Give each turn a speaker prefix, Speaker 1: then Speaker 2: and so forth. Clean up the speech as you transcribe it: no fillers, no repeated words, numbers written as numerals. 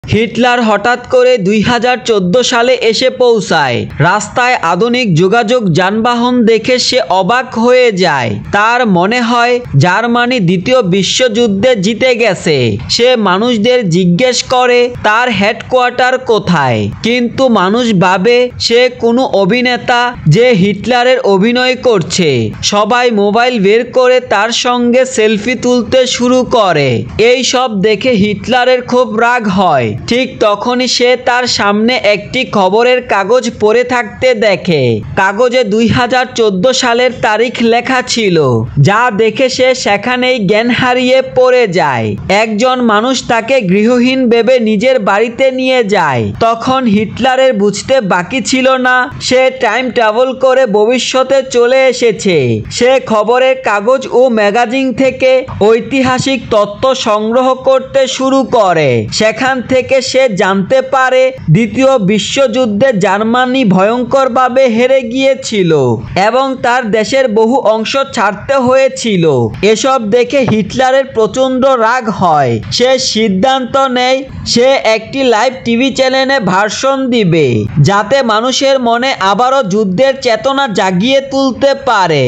Speaker 1: Hitler হঠাৎ করে ২০১৪ সালে এসে পৌঁছায়। রাস্তায় আধুনিক যোগাযোগ যানবাহন দেখে সে অবাক হয়ে যায়। তার মনে হয় জার্মানি দ্বিতীয় বিশ্বযুদ্ধে জিতে গেছে। সে মানুষদের জিজ্ঞেস করে তার হেডকোয়ার্টার কোথায়, কিন্তু মানুষ ভাবে সে কোনো অভিনেতা যে হিটলারের অভিনয় করছে। সবাই মোবাইল বের করে তার সঙ্গে সেলফি তুলতে শুরু করে। এই সব দেখে হিটলারের খুব রাগ হয়। ঠিক তখনই সে তার সামনে একটি খবরের কাগজ পড়ে থাকতে দেখে। কাগজে ২০১৪ সালের তারিখ লেখা ছিল, যা দেখে সে সেখানেই জ্ঞান হারিয়ে পড়ে যায়। একজন মানুষ তাকে গৃহহীন ভেবে নিজের বাড়িতে নিয়ে যায়। তখন হিটলারের বুঝতে বাকি ছিল না সে টাইম ট্রাভেল করে ভবিষ্যতে চলে এসেছে। সে খবরের কাগজ ও ম্যাগাজিন থেকে ঐতিহাসিক তথ্য সংগ্রহ করতে শুরু করে। সেখান থেকে সে জানতে পারে দ্বিতীয় বিশ্বযুদ্ধে জার্মানি ভয়ঙ্করভাবে হেরে গিয়েছিল এবং তার দেশের বহু অংশ ছাড়তে হয়েছিল। এসব দেখে হিটলারের প্রচণ্ড রাগ হয়। সে সিদ্ধান্ত নেয় সে একটি লাইভ টিভি চ্যানেলে ভাষণ দিবে, যাতে মানুষের মনে আবারও যুদ্ধের চেতনা জাগিয়ে তুলতে পারে।